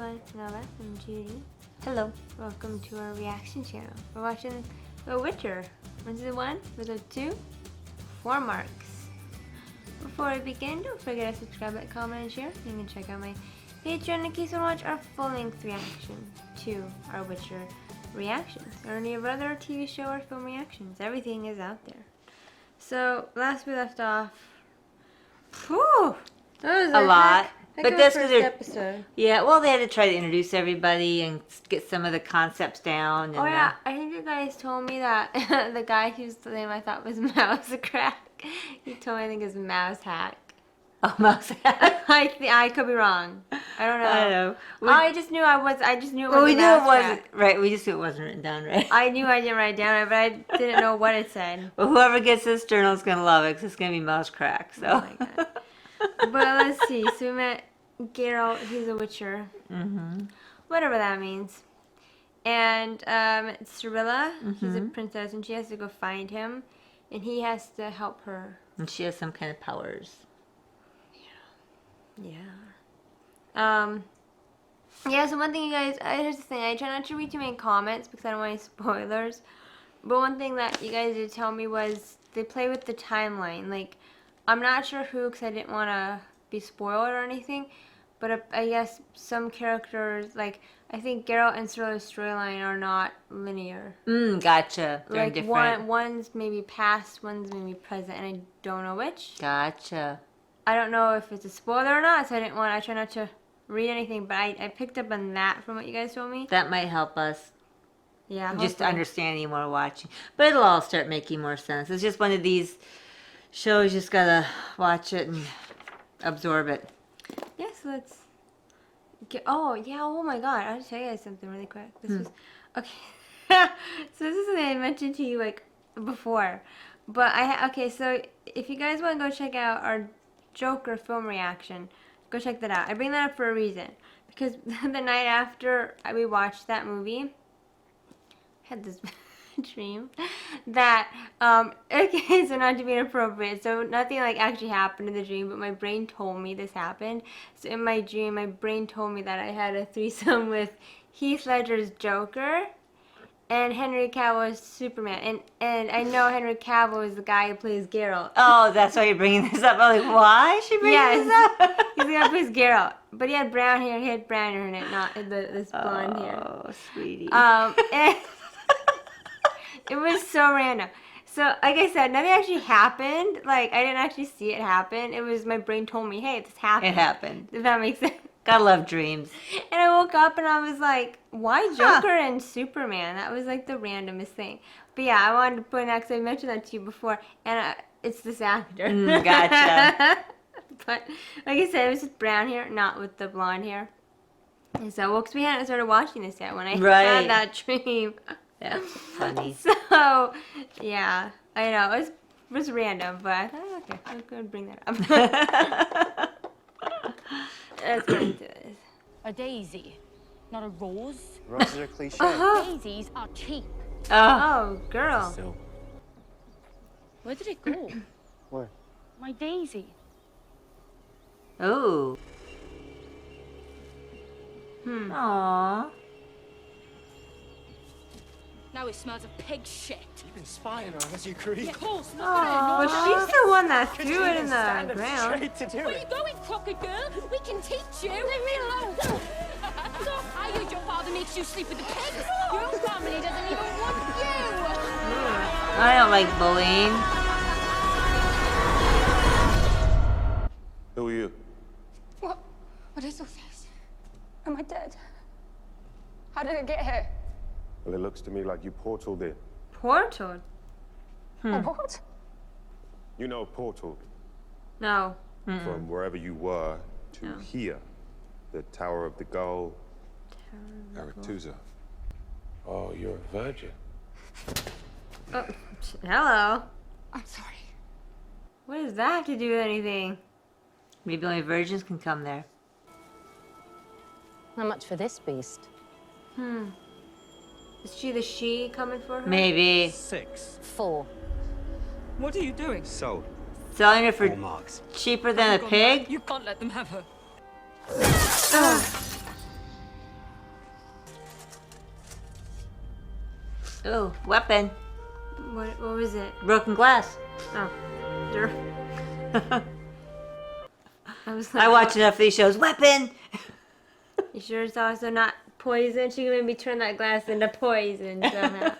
everyone, Nova and Judy. Hello. Welcome to our reaction channel. We're watching The Witcher. Episode 1, episode 2, 4 marks. Before we begin, don't forget to subscribe, like, comment, and share. You can check out my Patreon in case you want to watch our full-length reaction to our Witcher reactions or any of our other TV show or film reactions. Everything is out there. So, last we left off, whew, that was A lot. But this was episode. Yeah, well, they had to try to introduce everybody and get some of the concepts down. And, oh yeah, I think you guys told me that the guy whose name I thought was Mouse Crack, he told me I think it's Mouse Hack. Oh, Mouse Hack. I could be wrong. I don't know. I know. I just knew it was. Well, we knew it wasn't Crack. right. We just knew it wasn't written down right. I knew I didn't write it down, but I didn't know what it said. Well, whoever gets this journal is gonna love it because it's gonna be Mouse Crack. So. Oh my god. But let's see. So we met Geralt. He's a Witcher. Mm-hmm. Whatever that means. And Cirilla, she's a princess, and she has to go find him, and he has to help her. And she has some kind of powers. Yeah. Yeah, so one thing, you guys, here's the thing, I try not to read too many comments because I don't want any spoilers, but one thing that you guys did tell me was they play with the timeline. Like, I'm not sure who, because I didn't want to be spoiled or anything, but I guess some characters, like, I think Geralt and Cirilla's storyline are not linear. Gotcha. They're like, different. One's maybe past, one's maybe present, and I don't know which. Gotcha. I don't know if it's a spoiler or not, so I try not to read anything, but I picked up on that from what you guys told me. That might help us. Yeah, just hopefully. understanding more watching. But it'll all start making more sense. It's just one of these shows, you just gotta watch it and absorb it. Yeah, so let's get, oh my god, I'll tell you guys something really quick. This was, okay, so this is something I mentioned to you like before, but okay, so if you guys want to go check out our Joker film reaction, go check that out. I bring that up for a reason, because the night after we watched that movie, I had this dream that okay, so not to be inappropriate, so nothing like actually happened in the dream, but my brain told me this happened. So in my dream, my brain told me that I had a threesome with Heath Ledger's Joker and Henry Cavill's Superman, and I know Henry Cavill is the guy who plays Geralt. Oh, that's why you're bringing this up. I'm like, why is she bringing this up? He's the guy who plays Geralt, but he had brown hair. He had brown hair in it, not this blonde hair. Oh, sweetie. And it was so random. So, like I said, nothing actually happened. Like, I didn't actually see it happen. It was my brain told me, hey, this happened. It happened. If that makes sense. Gotta love dreams. And I woke up and I was like, why Joker and Superman? That was like the randomest thing. But yeah, I wanted to point out, because I mentioned that to you before, and it's this actor. Gotcha. But like I said, it was just brown hair, not with the blonde hair. And so, well, because we hadn't started watching this yet when I had that dream. Yeah, funny. So, yeah, I know, it was random, but I thought, okay, I'm going to bring that up. Let's get into this. A daisy, not a rose. Roses are cliche. Daisies are cheap. Oh, girl. So, Where did it go? where? My daisy. Oh. Aww. Now it smells of pig shit. You've been spying on us, you creep. Of course, look Oh, at it. she's the one that Could threw you it even in stand the up ground. straight to do Where are you it? going, crooked girl? We can teach you. Leave me alone. I heard your father makes you sleep with the pigs. Your family doesn't even want you. I don't like bullying. Who are you? What is all this? Am I dead? How did it get here? Well, it looks to me like you portaled in. Portal? A what? You know, portal No. from wherever you were to here. The Tower of the Gull. Aretusa. Oh, you're a virgin. Oh, hello. I'm sorry. What does that have to do with anything? Maybe only virgins can come there. How much for this beast? Is she the she coming for her? Maybe. 6. 4. What are you doing? Sold. Selling her for 4 marks. cheaper than a pig? You can't let them have her. Oh, weapon. What was it? Broken glass. Oh. Sure. I was like, I watch enough of these shows. Weapon! You sure it's also not poison? She can maybe turn that glass into poison somehow.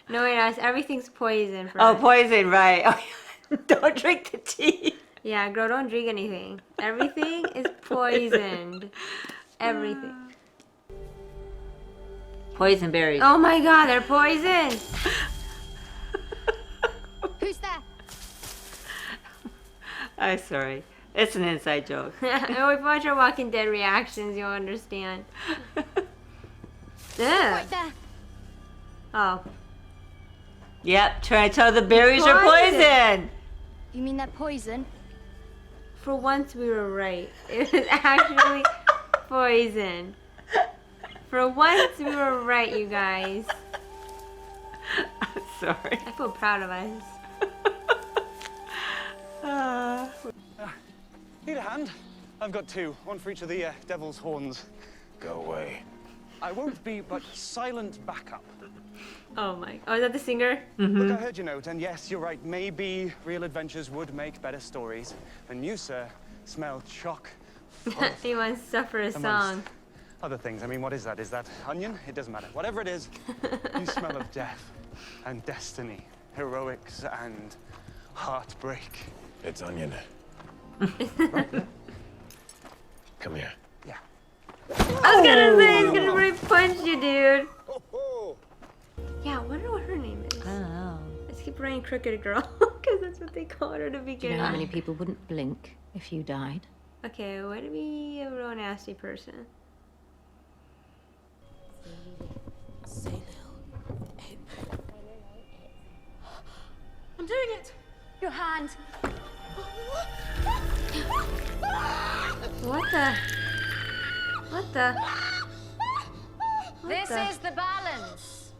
No, wait, everything's poison for Oh, us. poison, right. Oh, don't drink the tea. Yeah, girl, don't drink anything. Everything is poisoned. Everything. Poison berries. Oh my god, they're poisoned! Who's there? I'm sorry. It's an inside joke. If you watch our Walking Dead reactions, you'll understand. Ugh. Right there. Oh. Yep, trying to tell the berries are Poison. poison. You mean they're poison? For once, we were right. It was actually poison. For once, we were right, you guys. I'm sorry. I feel proud of us. Need a hand? I've got two, one for each of the devil's horns. Go away. I won't be but silent backup. Oh my. Oh, is that the singer? Look, I heard your note, and yes, you're right. Maybe real adventures would make better stories. And you, sir, smell chock. He wants to suffer a song. Other things. I mean, what is that? Is that onion? It doesn't matter. Whatever it is, you smell of death and destiny, heroics and heartbreak. It's onion. Come here. Yeah. I was gonna say he's gonna really punch you, dude. Yeah, I wonder what her name is. I don't know. Let's keep writing Crooked Girl, because that's what they called her to Do begin you know how with. many people wouldn't blink if you died? Okay, way to be a real nasty person. I'm doing it. Your hand. What the? What the? What This the? is the balance.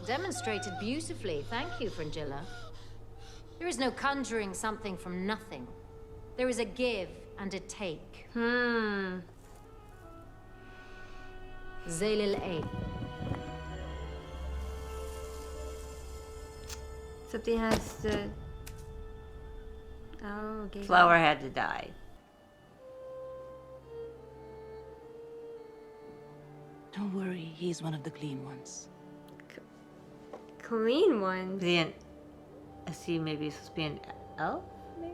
Demonstrated beautifully. Thank you, Fringilla. There is no conjuring something from nothing. There is a give and a take. Zaylil A. Something has to. Oh, okay. Flower had to die. Don't worry, he's one of the clean ones. Clean ones. I see maybe it's supposed to be an elf? Maybe?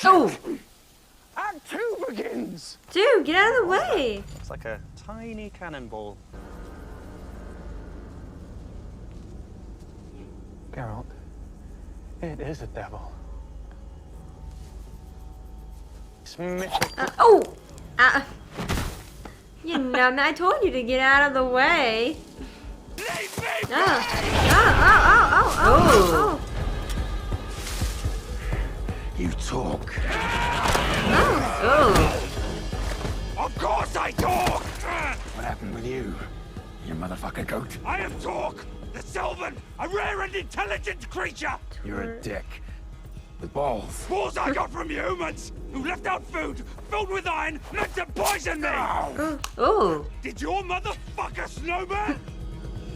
Oh! Act 2 begins! Dude, get out of the way! It's like a tiny cannonball. Geralt, it is a devil. It's mythic. Oh! You know, I told you to get out of the way. Oh. You talk. Oh! Of course I talk! What happened with you? You motherfucker goat. I am Talk, the Sylvan, a rare and intelligent creature. You're a dick. With balls. Balls I got from humans who left out food filled with iron meant to poison me. Oh! Did your motherfucker snowman?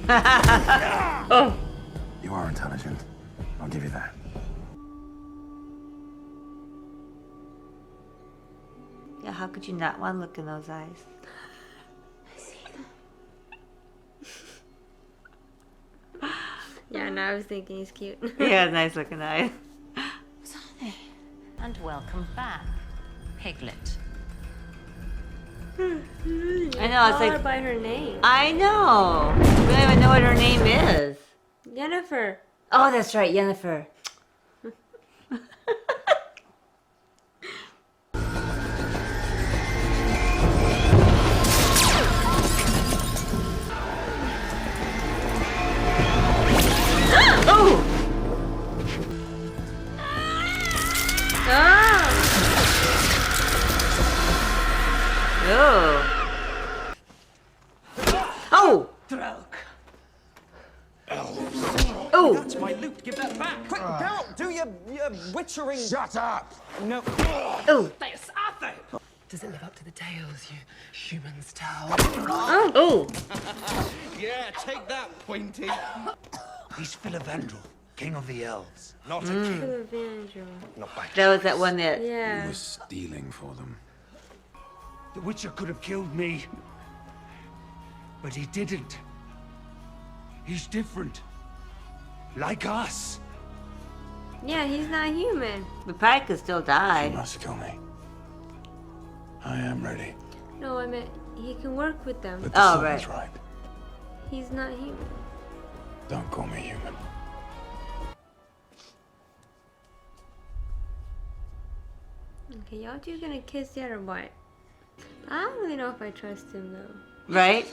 Oh! You are intelligent. I'll give you that. Yeah, how could you not want to look in those eyes? Yeah, no, I was thinking he's cute. He has nice looking eyes. And welcome back, Piglet. I know, it's Call her like... by her name. I know! We don't even know what her name is. Jennifer. Oh, that's right, Yennefer. Oh! Oh! Oh! Oh! That's my loot. Give that back. Quick, Geralt, do your witchering. Shut up! No. Oh! Does it live up to the tales you humans tell? Oh! Yeah, take that, Pointy. He's Philavandrel, king of the elves. Not a king. Philavandrel. Not by That was that one that... Yeah. He was stealing for them. The Witcher could have killed me. But he didn't. He's different. Like us. Yeah, he's not human. But probably could still You die. must kill me. I am ready. No, I meant he can work with them. But the Oh, Silver's right. ripe. He's not human. Don't call me human. Okay, y'all two gonna kiss yet or what? I don't really know if I trust him though. Right?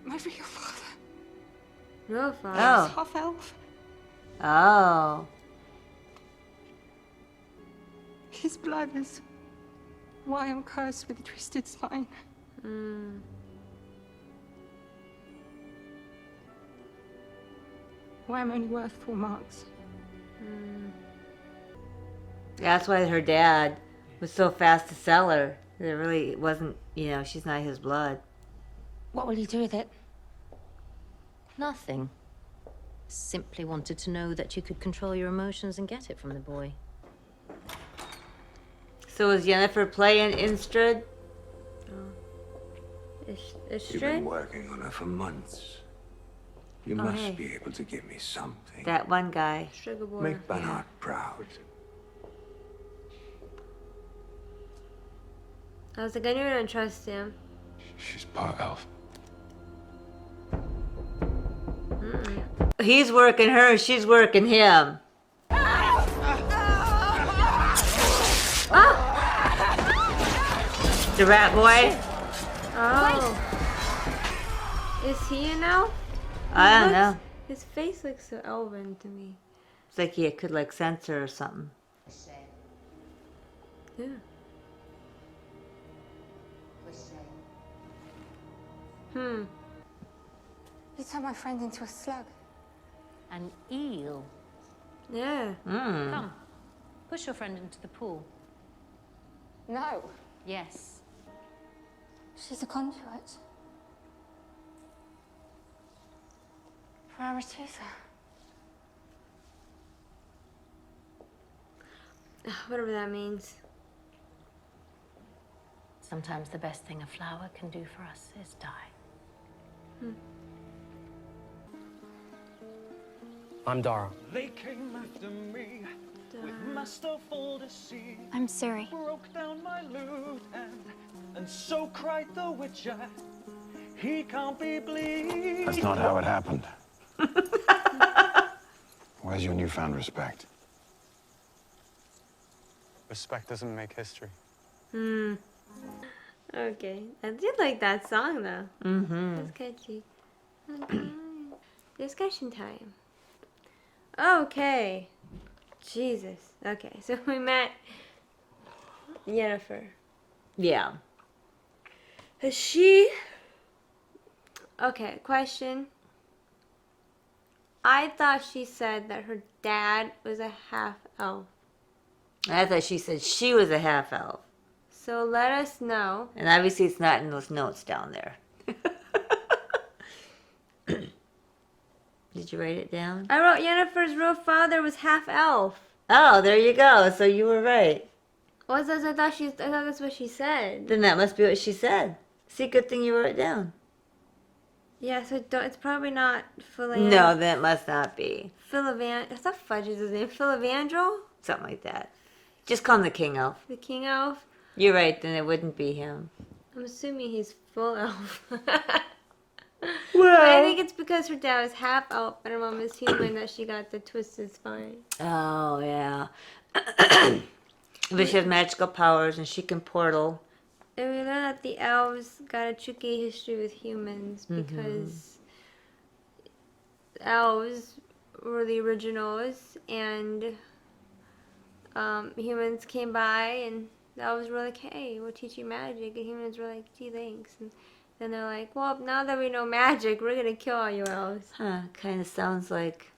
My real father No father. Oh. is half elf. Oh. His blood is why I'm cursed with a twisted spine. Mm. Why I'm only worth 4 marks. That's why her dad was so fast to sell her. It really wasn't, you know, she's not his blood. What will you do with it? Nothing. Simply wanted to know that you could control your emotions and get it from the boy. So was Yennefer playing Instrid? It's You've straight. been working on her for months. You Oh, must hey. be able to give me something. That one guy. Sugar boy. Make Bernard proud. I was like, I knew I didn't trust him. She's part elf. He's working her, she's working him. The rat boy? Oh. Is he an elf? I don't know. His face looks so elven to me. It's like he could like sense her or something. Yeah. Hmm. You turned my friend into a slug. An eel. Yeah. Mm. Come, push your friend into the pool. No. Yes. She's a conduit. For Arethusa. Whatever that means. Sometimes the best thing a flower can do for us is die. I'm Dara. They came after me with masterful deceit. I'm sorry. Broke down my lute and so cried the Witcher. He can't be bleed. That's not how it happened. Where's your newfound respect? Respect doesn't make history. Hmm. Okay. I did like that song though. Mm-hmm. That's catchy. Okay. Discussion time. Okay. Jesus. Okay, so we met Yennefer. Yeah. Is she... Okay, question. I thought she said that her dad was a half-elf. I thought she said she was a half elf. So let us know. And obviously it's not in those notes down there. Did you write it down? I wrote Yennefer's real father was half-elf. Oh, there you go. So you were right. I thought that's what she said. Then that must be what she said. See, good thing you wrote it down. Yeah, so it's probably not No, that must not be. I thought Fudge is his name. Philavandrel? Something like that. Just call him the King Elf. The King Elf? You're right, then it wouldn't be him. I'm assuming he's full elf. Well, But I think it's because her dad was half elf and her mom is human that she got the twisted spine. Oh, yeah. But she has magical powers and she can portal. And we learned that the elves got a tricky history with humans because elves were the originals and humans came by and the elves were like, hey, we'll teach you magic. And humans were like, gee, thanks. And then they're like, well, now that we know magic, we're going to kill all you elves. Huh, kind of sounds like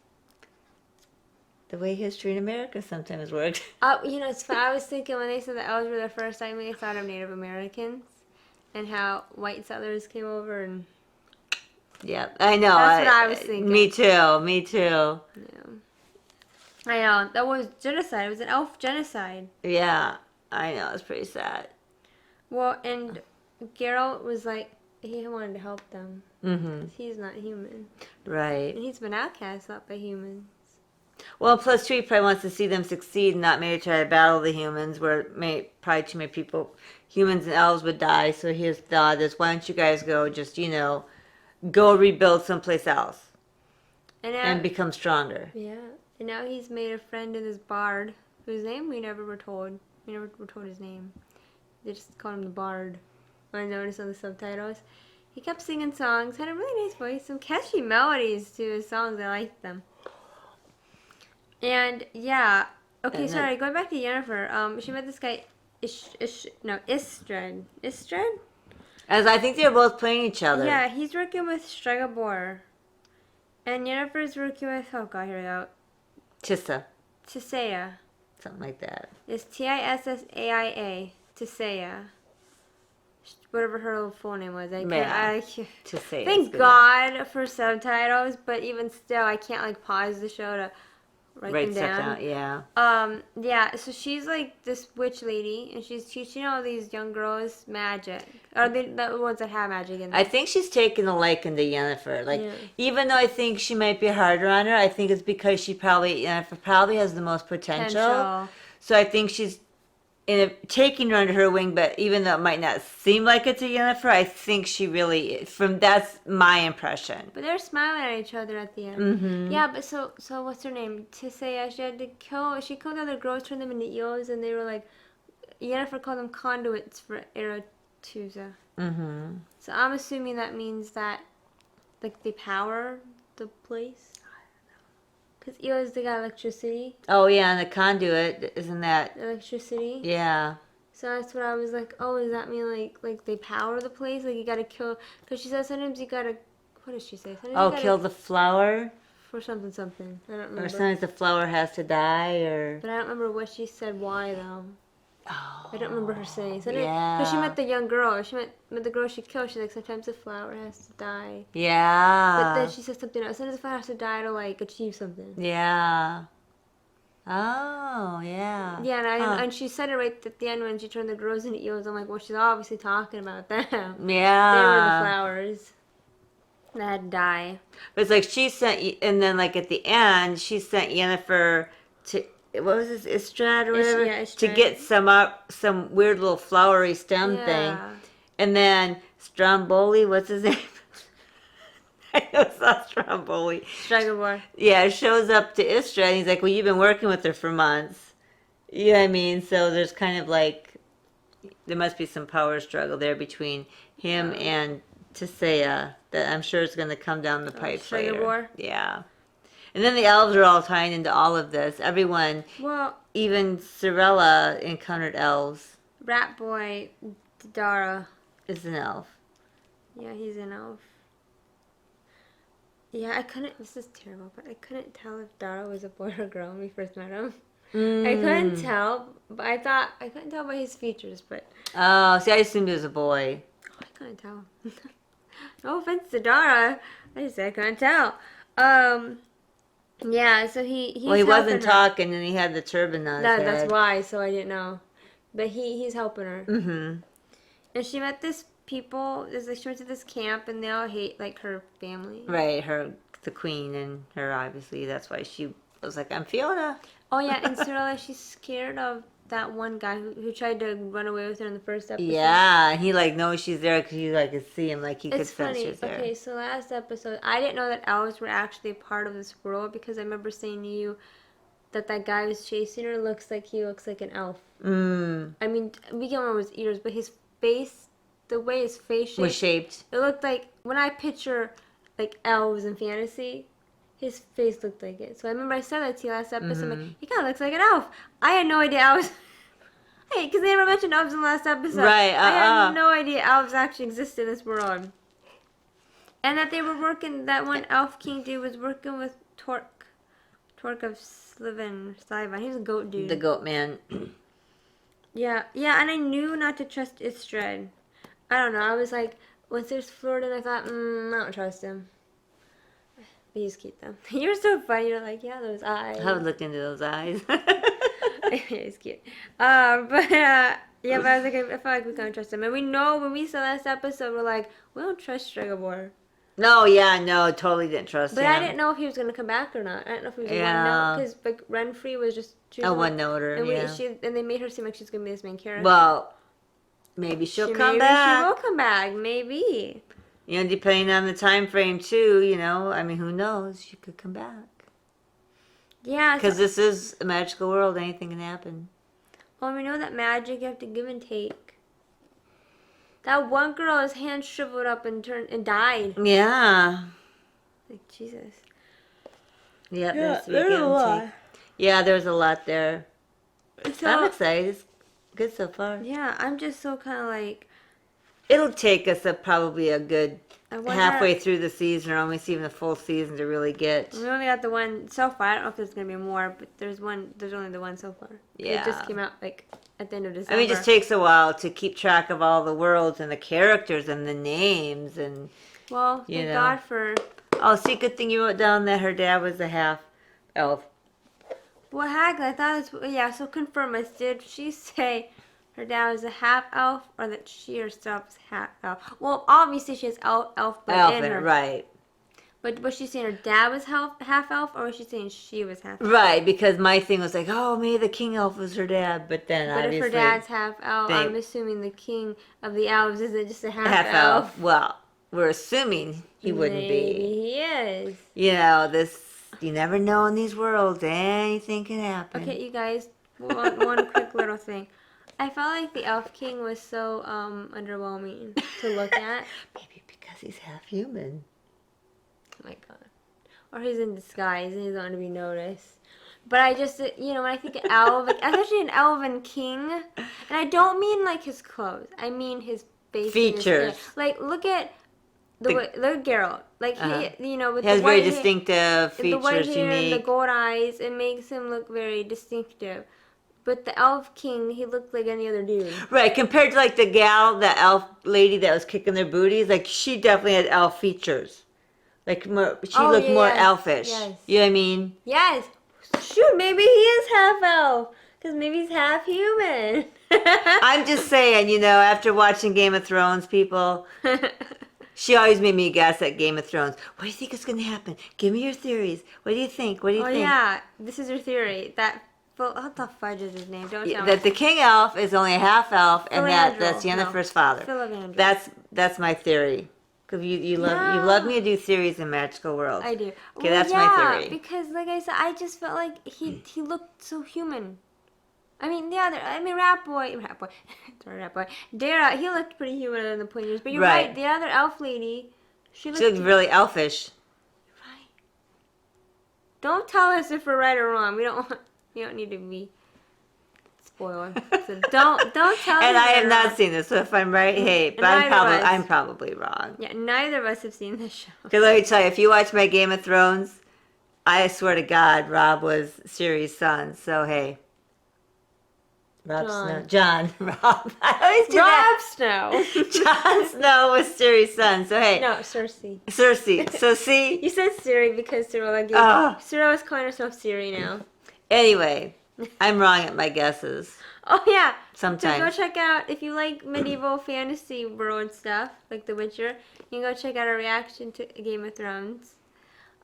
the way history in America sometimes works. It's fun. I was thinking when they said the elves were the first time, they thought of Native Americans and how white settlers came over and. Yeah, I know. That's what I was thinking. Me too. Yeah. I know. That was genocide. It was an elf genocide. Yeah, I know. It's pretty sad. Well, and Geralt was like, he wanted to help them. Mm-hmm. He's not human. Right. And he's been outcast, not by humans. Well, plus two, he probably wants to see them succeed, not maybe try to battle the humans, where probably too many people, humans and elves would die. So his thought is, why don't you guys go just, go rebuild someplace else and become stronger. Yeah. And now he's made a friend in this bard, whose name we never were told. We never were told his name. They just called him the bard. I noticed on the subtitles. He kept singing songs, had a really nice voice, some catchy melodies to his songs. I liked them. And yeah, okay, sorry, going back to Yennefer, she met this guy, Istred. Istred? As I think they're both playing each other. Yeah, he's working with Stregobor. And Yennefer's working with, oh god, here we go. Tissaia. Something like that. It's Tissaia. Tissaia. Whatever her full name was. Tissaia. Thank God for subtitles, but even still, I can't pause the show to write them down. Yeah. So she's like this witch lady, and she's teaching all these young girls magic. Or the ones that have magic in them. I think she's taken a liking to Yennefer. Even though I think she might be harder on her, I think it's because Yennefer probably has the most potential. So I think she's taking her under her wing, but even though it might not seem like it to Yennefer, I think she really, that's my impression. But they're smiling at each other at the end. Mm-hmm. Yeah, but so what's her name? Tissaia, she killed other girls, turned them into eels, and they were like, Yennefer called them conduits for Aretusa. Mm-hmm. So I'm assuming that means that, they power the place? Because eels, they got electricity. Oh, yeah, and the conduit, isn't that... Electricity? Yeah. So that's what I was like, oh, does that mean, like they power the place? You gotta kill... Because she says sometimes you gotta... What does she say? Kill the flower? For something. I don't remember. Or sometimes the flower has to die, or... But I don't remember what she said, why, though. Oh, I don't remember her saying. Because yeah. she met the young girl. She met the girl she killed. She's like, sometimes the flower has to die. Yeah. But then she said something else. Sometimes the flower has to die to, achieve something. Yeah. Oh, yeah. Yeah, and she said it right at the end when she turned the girls into eels. I'm like, well, she's obviously talking about them. Yeah. They were the flowers that had to die. But it's like she sent, and then at the end, she sent Yennefer to... What was this, Istrad or whatever? Istrad. To get some weird little flowery stem thing. And then Stromboli, what's his name? I know it's not Stromboli. Stregobor. Yeah, shows up to Istrad and he's like, well, you've been working with her for months. You know what I mean? So there's kind of there must be some power struggle there between him and Tissaia that I'm sure is going to come down the pipe later. Yeah. And then the elves are all tying into all of this. Everyone, even Cirilla encountered elves. Rat Boy Dara is an elf. Yeah, he's an elf. Yeah, this is terrible, but I couldn't tell if Dara was a boy or a girl when we first met him. I couldn't tell, but I couldn't tell by his features, but... Oh, see, I assumed he was a boy. I couldn't tell. No offense to Dara, I just said I couldn't tell. Yeah, so he wasn't talking, and he had the turban on his head. That's why, so I didn't know. But he's helping her. Mm-hmm. And she met this people, she went to this camp, and they all hate, her family. Right, the queen, and her, obviously, that's why she was like, I'm Fiona. Oh, yeah, and Cirilla, she's scared of that one guy who tried to run away with her in the first episode. Yeah, and he knows she's there because he could see him, he could sense she's there. Okay, so last episode, I didn't know that elves were actually a part of this world because I remember saying to you that guy who's chasing her looks like an elf. I mean, we can't remember his ears, but his face, the way his face was shaped. It looked like, when I picture elves in fantasy, his face looked like it. So I remember I said that to you last episode. He kind of looks like an elf. I had no idea elves... Hey, because they never mentioned elves in the last episode. Right, I had no idea elves actually exist in this world. And that they were working... That one elf king dude was working with Torque of Sliven Slivan. He's a goat dude. The goat man. Yeah, and I knew not to trust Istrid. I don't know. I was like, once there's Florida, I thought, I don't trust him. But he's cute though. You're so funny. You're like, yeah, those eyes. I would look into those eyes. Yeah, he's cute. Yeah, but I was like, I felt like we couldn't trust him. And we know when we saw last episode, we're like, we don't trust Stregobor. No, totally didn't trust But him. I didn't know if he was gonna come back or not. I didn't know if he was Yeah. one note because like Renfrey was just A one-noter, and yeah. and they made her seem like she's gonna be this main character. Well, maybe she'll come back. She will come back, maybe. You know, depending on the time frame too. You know, I mean, who knows? She could come back. Yeah, Because this is a magical world. Anything can happen. well, we know that magic you have to give and take. That one girl, his hand shriveled up and died. Yeah. Like Jesus. Yep. Yeah, there's there's a lot. Yeah, there's a lot there. So, I'm excited. It's good so far. yeah, I'm just so kind of like. It'll take us probably a good I wonder, halfway through the season, or almost even the full season to really get. We only got the one so far. I don't know if there's gonna be more, but there's one. There's only the one so far. Yeah. It just came out like at the end of December. I mean, it just takes a while to keep track of all the worlds and the characters and the names and. Well, you thank know. God for. Oh, see, good thing you wrote down that her dad was a half elf. Well, heck, I thought it's yeah. So confirm us. Did she say her dad was a half elf, or that she herself is half elf? Well, obviously she has elf, but Elf, in her. right. But was she saying her dad was half elf, or was she saying she was half? Right, because my thing was like, oh, maybe the king elf was her dad, but then But obviously. if her dad's half elf, they- I'm assuming the king of the elves isn't just a half, half elf. elf. Well, we're assuming he wouldn't Maybe be. he is. You know, this. You never know in these worlds. Anything can happen. Okay, you guys, one quick little thing. I felt like the Elf King was so underwhelming to look at. Maybe because he's half human. Oh my god. Or he's in disguise and he's not to be noticed. But I just, when I think of elf, like, especially an elven king, and I don't mean like his clothes. I mean his face. and his Features. skin. Like, look at look at Geralt. Like, he, with He has the very white hair- distinctive the white features, hair and the unique. gold eyes, it makes him look very distinctive. But the elf king, he looked like any other dude. Right, compared to like the elf lady that was kicking their booties, like she definitely had elf features. Like she looked more yes, elfish. yes. You know what I mean? Yes. Shoot, maybe he is half elf. Because maybe he's half human. I'm just saying, after watching Game of Thrones, people, she always made me guess at Game of Thrones. What do you think is going to happen? Give me your theories. What do you think? What do you think? Yeah, this is your theory. What the fudge is his name? Don't tell That me. the king elf is only a half elf, and that's Yennefer's father. Philandro. That's my theory. Because you love me to do theories in magical worlds. I do. Okay, that's my theory. Because like I said, I just felt like he looked so human. I mean, Rat Boy, sorry, Rat Boy. Dara, he looked pretty human in the pointers. But you're right. The other elf lady, she looked really elfish. Right. Don't tell us if we're right or wrong. We don't need to be spoiled. So don't tell us. And I have not wrong. seen this, so if I'm right, hey, but I'm probably wrong. Yeah, neither of us have seen this show. Because let me tell you, if you watch my Game of Thrones, I swear to God, Rob was Ciri's son. So hey, Rob Snow, John, Rob. I always do Rob that. Snow. Jon Snow was Ciri's son. So hey, No, Cersei. Cersei. So see. You said Siri because Cyril is calling herself Siri now. Anyway, I'm wrong at my guesses. Oh yeah. Sometimes. So go check out if you like medieval fantasy world stuff like The Witcher. You can go check out our reaction to Game of Thrones.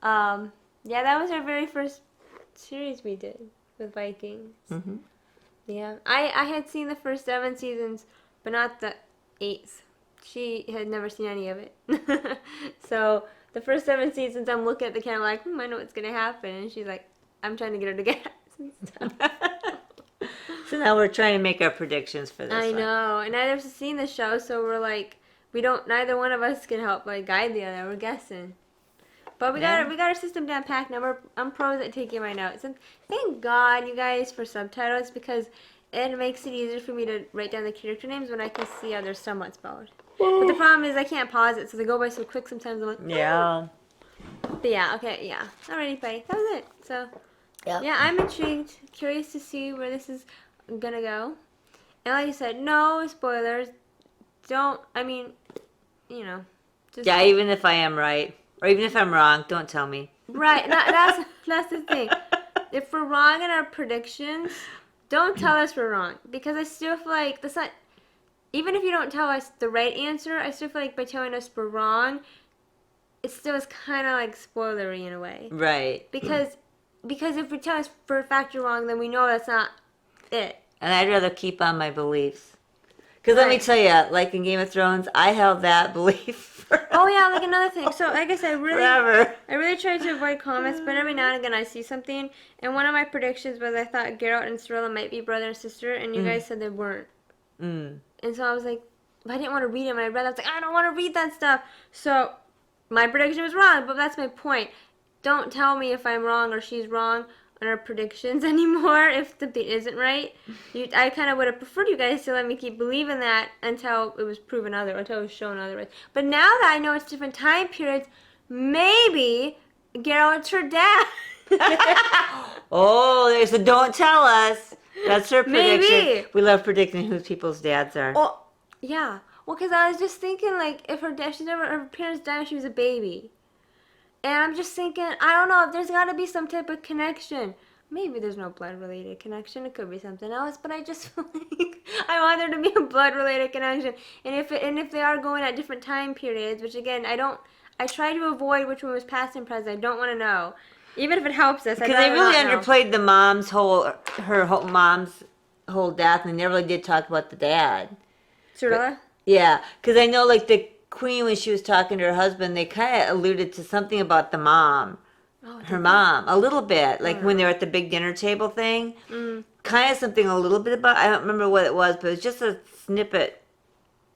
Yeah, that was our very first series we did with Vikings. Mm-hmm. Yeah, I had seen the first 7 seasons, but not the 8th. She had never seen any of it. So the first 7 seasons, I'm looking at the camera like, I know what's gonna happen, and she's like, I'm trying to get her to guess and stuff. So now we're trying to make our predictions for this. I know, and neither of us have seen the show, so we're like, neither one of us can help guide the other. We're guessing. But we got our system down packed now. I'm pros at taking my notes, and thank God you guys for subtitles because it makes it easier for me to write down the character names when I can see how they're somewhat spelled. But the problem is I can't pause it, so they go by so quick sometimes. I'm like, yeah. But yeah, okay, yeah. Alrighty, buddy. That was it. So Yep. Yeah, I'm intrigued. Curious to see where this is gonna go. And like I said, no spoilers. Don't, I mean, you know. Just, Yeah, even if I am right, or even if I'm wrong, don't tell me. Right, that's the thing. If we're wrong in our predictions, don't tell us we're wrong. Because I still feel like that's not, even if you don't tell us the right answer, I still feel like by telling us we're wrong, it still is kind of like spoilery in a way. Right. Because if we tell us for a fact you're wrong, then we know that's not it. And I'd rather keep on my beliefs. Because let me Right. tell you, like in Game of Thrones, I held that belief for Oh yeah, like another thing. So I guess I forever. really try to avoid comments, but every now and again I see something. And one of my predictions was I thought Geralt and Cirilla might be brother and sister, and you guys said they weren't. Mm. And so I was like, but I didn't want to read it. When I read it, I was like, I don't want to read that stuff. So my prediction was wrong, but that's my point. Don't tell me if I'm wrong or she's wrong on our predictions anymore if something isn't right. I kind of would have preferred you guys to let me keep believing that until it was proven until it was shown otherwise. But now that I know it's different time periods, maybe Geralt's her dad. Oh, there's a don't tell us. That's her prediction. Maybe. We love predicting who people's dads are. Oh, yeah. Well, because I was just thinking, like, if her parents died when she was a baby. And I'm just thinking, I don't know, there's got to be some type of connection. Maybe there's no blood-related connection. It could be something else. But I just feel like I want there to be a blood-related connection. And if they are going at different time periods, which, again, I try to avoid which one was past and present. I don't want to know. Even if it helps us. Because they really underplayed the mom's mom's whole death, and they never really did talk about the dad. Cirilla? Yeah, because I know, like, the queen, when she was talking to her husband, they kind of alluded to something about the mom. Oh, Her mom, a little bit. Like, when they were at the big dinner table thing. Kind of something a little bit about, I don't remember what it was, but it was just a snippet.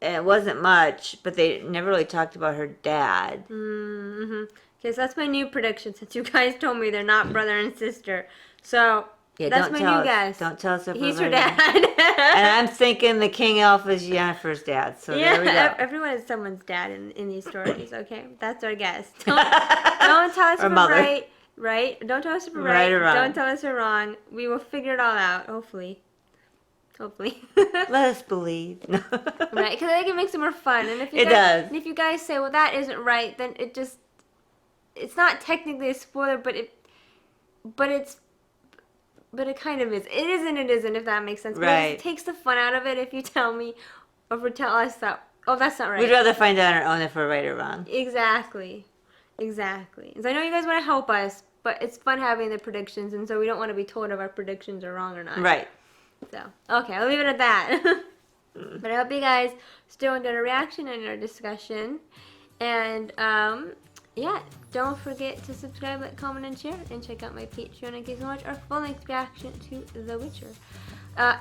And it wasn't much, but they never really talked about her dad. Mm-hmm. Okay, so that's my new prediction since you guys told me they're not brother and sister. So, Yeah, that's don't my tell new us. guess. Don't tell us if He's we're her right. dad. And I'm thinking the King Elf is Yennefer's dad. So yeah, there we go. everyone is someone's dad in these stories, okay? That's our guess. Don't tell us Or if we're mother. right? Don't tell us if we're Right right. or wrong. Don't tell us we're wrong. We will figure it all out, hopefully. Hopefully. Let us believe. Right, because I think it makes it more fun. And if you It guys, does. And if you guys say, well, that isn't right, then it's not technically a spoiler, but it kind of is. It is and it isn't, if that makes sense. Because Right. it takes the fun out of it if you tell me, or if you tell us that, oh, that's not right. We'd rather find out on our own if we're right or wrong. Exactly. So I know you guys want to help us, but it's fun having the predictions, and so we don't want to be told if our predictions are wrong or not. Right. So, okay, I'll leave it at that. But I hope you guys still enjoyed our reaction and our discussion. And, yeah, don't forget to subscribe, like, comment, and share. And check out my Patreon in case you want our full-length reaction to The Witcher.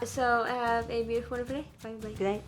So, have a beautiful, wonderful day. Bye-bye. Good night.